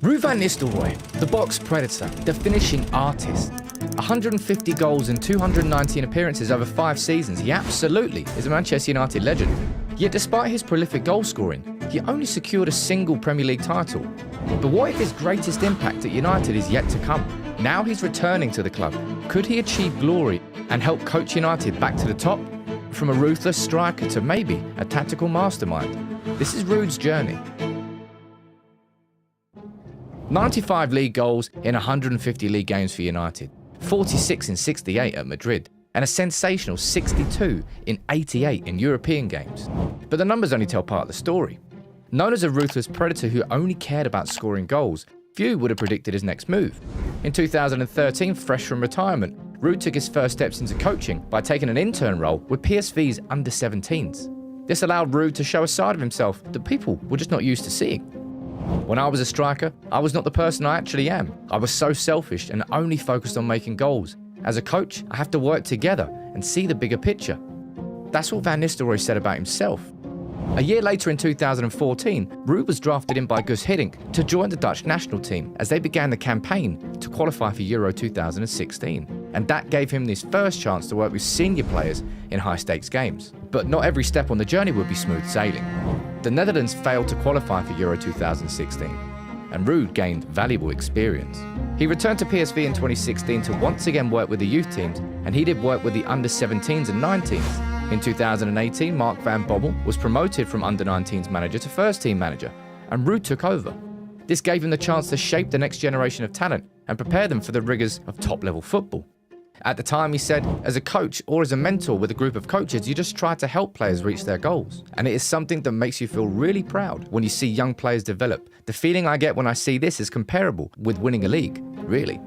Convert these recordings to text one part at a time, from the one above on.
Ruud van Nistelrooy, the box predator, the finishing artist. 150 goals and 219 appearances over 5 seasons, he absolutely is a Manchester United legend. Yet despite his prolific goal scoring, he only secured a single Premier League title. But what if his greatest impact at United is yet to come? Now he's returning to the club. Could he achieve glory and help coach United back to the top? From a ruthless striker to maybe a tactical mastermind. This is Ruud's journey. 95 league goals in 150 league games for United, 46 in 68 at Madrid, and a sensational 62 in 88 in European games. But the numbers only tell part of the story. Known as a ruthless predator who only cared about scoring goals, few would have predicted his next move. In 2013, fresh from retirement, Ruud took his first steps into coaching by taking an intern role with PSV's under-17s. This allowed Ruud to show a side of himself that people were just not used to seeing. When I was a striker, I was not the person I actually am. I was so selfish and only focused on making goals. As a coach, I have to work together and see the bigger picture. That's what Van Nistelrooy said about himself. A year later in 2014, Ruud was drafted in by Gus Hiddink to join the Dutch national team as they began the campaign to qualify for Euro 2016. And that gave him his first chance to work with senior players in high-stakes games. But not every step on the journey would be smooth sailing. The Netherlands failed to qualify for Euro 2016, and Ruud gained valuable experience. He returned to PSV in 2016 to once again work with the youth teams, and he did work with the under-17s and 19s. In 2018, Mark van Bommel was promoted from under-19s manager to first-team manager, and Ruud took over. This gave him the chance to shape the next generation of talent and prepare them for the rigors of top-level football. At the time, he said, as a coach or as a mentor with a group of coaches, you just try to help players reach their goals. And it is something that makes you feel really proud when you see young players develop. The feeling I get when I see this is comparable with winning a league, really.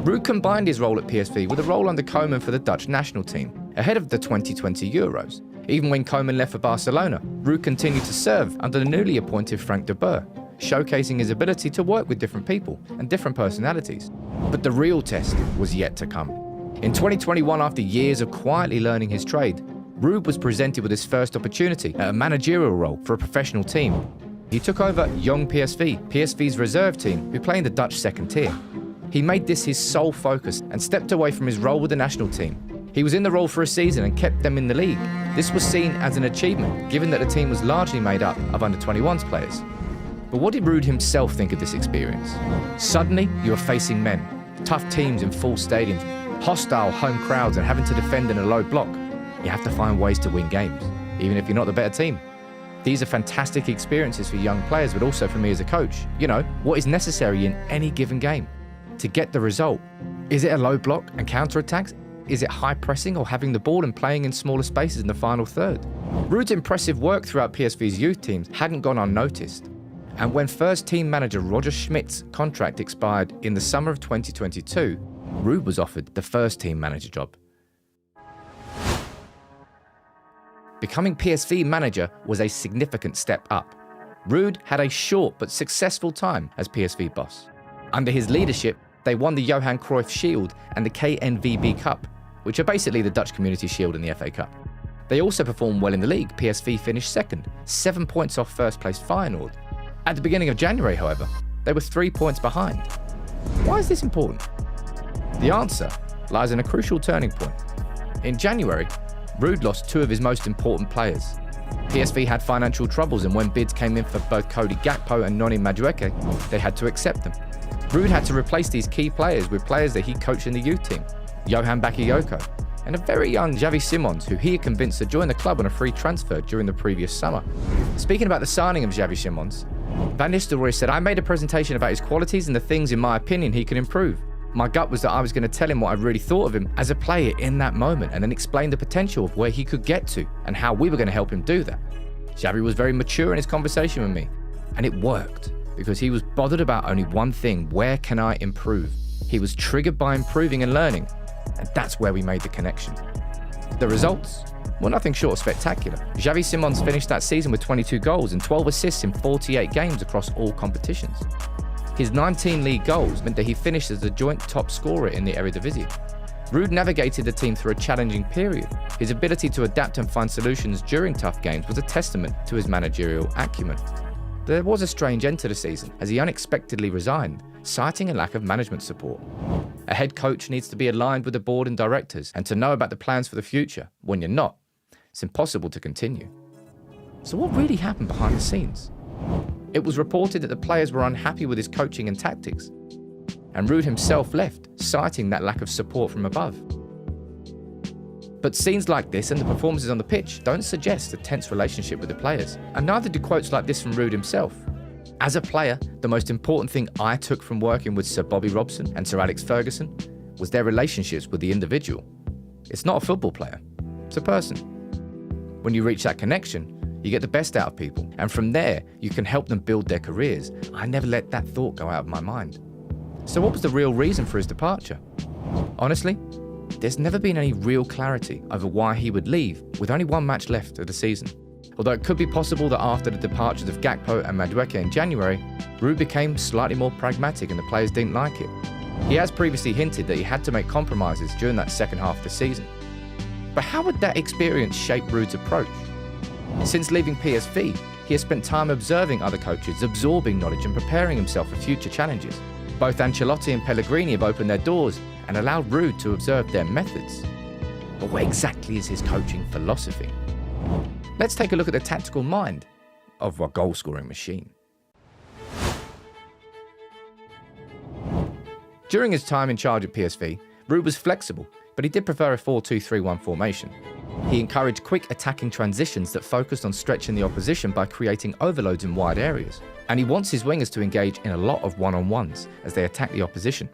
Ruud combined his role at PSV with a role under Koeman for the Dutch national team, ahead of the 2020 Euros. Even when Koeman left for Barcelona, Ruud continued to serve under the newly appointed Frank de Boer, showcasing his ability to work with different people and different personalities. But the real test was yet to come. In 2021, after years of quietly learning his trade, Ruud was presented with his first opportunity at a managerial role for a professional team. He took over Young PSV, PSV's reserve team, who play in the Dutch second tier. He made this his sole focus and stepped away from his role with the national team. He was in the role for a season and kept them in the league. This was seen as an achievement, given that the team was largely made up of under-21s players. But what did Ruud himself think of this experience? Suddenly, you are facing men, tough teams in full stadiums, hostile home crowds, and having to defend in a low block. You have to find ways to win games, even if you're not the better team. These are fantastic experiences for young players, but also for me as a coach. You know, what is necessary in any given game to get the result? Is it a low block and counter-attacks? Is it high pressing or having the ball and playing in smaller spaces in the final third? Ruud's impressive work throughout PSV's youth teams hadn't gone unnoticed. And when first team manager Roger Schmidt's contract expired in the summer of 2022, Ruud was offered the first team manager job. Becoming PSV manager was a significant step up. Ruud had a short but successful time as PSV boss. Under his leadership, they won the Johan Cruyff Shield and the KNVB Cup, which are basically the Dutch Community Shield and the FA Cup. They also performed well in the league. PSV finished second, 7 points off first place Feyenoord. At the beginning of January, however, they were 3 points behind. Why is this important? The answer lies in a crucial turning point. In January, Ruud lost 2 of his most important players. PSV had financial troubles, and when bids came in for both Cody Gakpo and Noni Madueke, they had to accept them. Ruud had to replace these key players with players that he coached in the youth team, Johan Bakayoko, and a very young Xavi Simons, who he had convinced to join the club on a free transfer during the previous summer. Speaking about the signing of Xavi Simons, Van Nistelrooy said, "I made a presentation about his qualities and the things, in my opinion, he could improve. My gut was that I was going to tell him what I really thought of him as a player in that moment, and then explain the potential of where he could get to and how we were going to help him do that." Xavi was very mature in his conversation with me, and it worked because he was bothered about only one thing: where can I improve? He was triggered by improving and learning, and that's where we made the connection. The results? Well, nothing short of spectacular. Xavi Simons finished that season with 22 goals and 12 assists in 48 games across all competitions. His 19 league goals meant that he finished as the joint top scorer in the Eredivisie. Ruud navigated the team through a challenging period. His ability to adapt and find solutions during tough games was a testament to his managerial acumen. There was a strange end to the season as he unexpectedly resigned, citing a lack of management support. A head coach needs to be aligned with the board and directors and to know about the plans for the future. When you're not, it's impossible to continue. So what really happened behind the scenes? It was reported that the players were unhappy with his coaching and tactics, and Ruud himself left, citing that lack of support from above. But scenes like this and the performances on the pitch don't suggest a tense relationship with the players, and neither do quotes like this from Ruud himself. As a player, the most important thing I took from working with Sir Bobby Robson and Sir Alex Ferguson was their relationships with the individual. It's not a football player, it's a person. When you reach that connection, you get the best out of people, and from there, you can help them build their careers. I never let that thought go out of my mind. So what was the real reason for his departure? Honestly, there's never been any real clarity over why he would leave with only one match left of the season. Although it could be possible that after the departures of Gakpo and Madueke in January, Ruud became slightly more pragmatic and the players didn't like it. He has previously hinted that he had to make compromises during that second half of the season. But how would that experience shape Ruud's approach? Since leaving PSV, he has spent time observing other coaches, absorbing knowledge and preparing himself for future challenges. Both Ancelotti and Pellegrini have opened their doors and allowed Ruud to observe their methods. But what exactly is his coaching philosophy? Let's take a look at the tactical mind of a goal-scoring machine. During his time in charge at PSV, Ruud was flexible, but he did prefer a 4-2-3-1 formation. He encouraged quick attacking transitions that focused on stretching the opposition by creating overloads in wide areas. And he wants his wingers to engage in a lot of one-on-ones as they attack the opposition.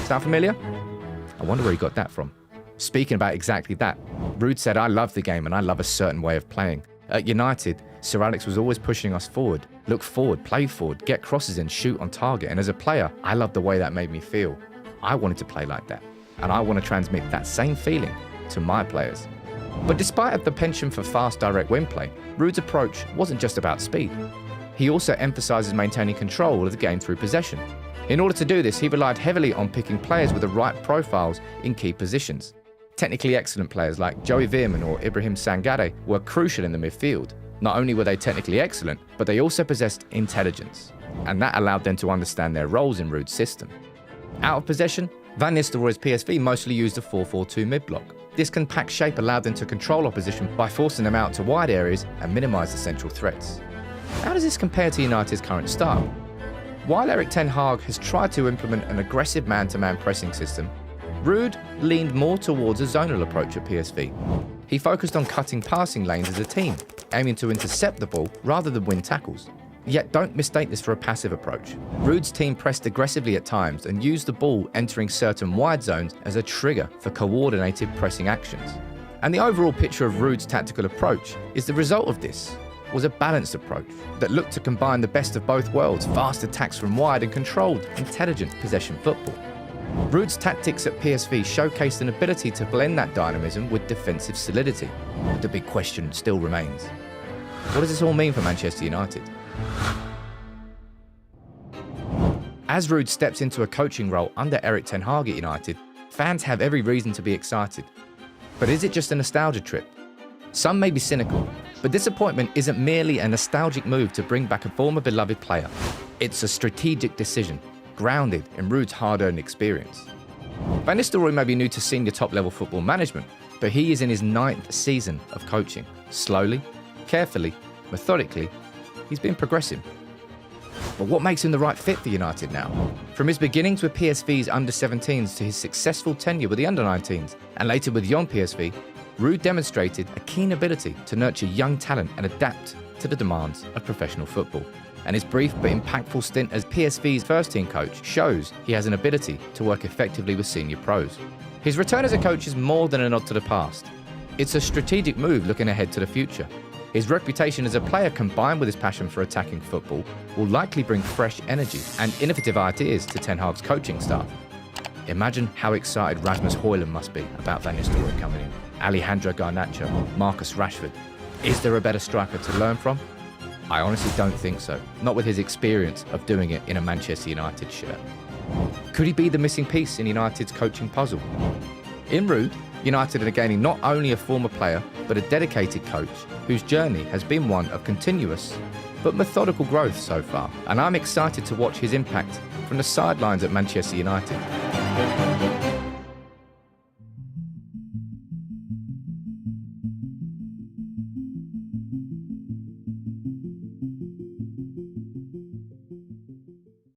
Sound familiar? I wonder where he got that from. Speaking about exactly that, Ruud said, "I love the game and I love a certain way of playing. At United, Sir Alex was always pushing us forward. Look forward, play forward, get crosses in, shoot on target. And as a player, I loved the way that made me feel. I wanted to play like that. And I want to transmit that same feeling to my players." But despite the penchant for fast, direct wing play, Ruud's approach wasn't just about speed. He also emphasizes maintaining control of the game through possession. In order to do this, he relied heavily on picking players with the right profiles in key positions. Technically excellent players like Joey Veerman or Ibrahim Sangare were crucial in the midfield. Not only were they technically excellent, but they also possessed intelligence, and that allowed them to understand their roles in Ruud's system. Out of possession, Van Nistelrooy's PSV mostly used a 4-4-2 mid-block. This compact shape allowed them to control opposition by forcing them out to wide areas and minimise the central threats. How does this compare to United's current style? While Erik ten Hag has tried to implement an aggressive man-to-man pressing system, Ruud leaned more towards a zonal approach at PSV. He focused on cutting passing lanes as a team, aiming to intercept the ball rather than win tackles. Yet don't mistake this for a passive approach. Ruud's team pressed aggressively at times and used the ball entering certain wide zones as a trigger for coordinated pressing actions. And the overall picture of Ruud's tactical approach is the result of this was a balanced approach that looked to combine the best of both worlds, fast attacks from wide and controlled, intelligent possession football. Ruud's tactics at PSV showcased an ability to blend that dynamism with defensive solidity. But the big question still remains. What does this all mean for Manchester United? As Ruud steps into a coaching role under Erik ten Hag at United, fans have every reason to be excited. But is it just a nostalgia trip? Some may be cynical, but disappointment isn't merely a nostalgic move to bring back a former beloved player. It's a strategic decision, grounded in Ruud's hard-earned experience. Van Nistelrooy may be new to senior top-level football management, but he is in his 9th season of coaching. Slowly, carefully, methodically, he's been progressing. But what makes him the right fit for United now? From his beginnings with PSV's under-17s to his successful tenure with the under-19s, and later with Yon PSV, Ruud demonstrated a keen ability to nurture young talent and adapt to the demands of professional football. And his brief but impactful stint as PSV's first-team coach shows he has an ability to work effectively with senior pros. His return as a coach is more than a nod to the past. It's a strategic move looking ahead to the future. His reputation as a player combined with his passion for attacking football will likely bring fresh energy and innovative ideas to Ten Hag's coaching staff. Imagine how excited Rasmus Højlund must be about Van Nistelrooy coming in. Alejandro Garnacho, Marcus Rashford. Is there a better striker to learn from? I honestly don't think so, not with his experience of doing it in a Manchester United shirt. Could he be the missing piece in United's coaching puzzle? In Ruud, United are gaining not only a former player, but a dedicated coach whose journey has been one of continuous but methodical growth so far, and I'm excited to watch his impact from the sidelines at Manchester United.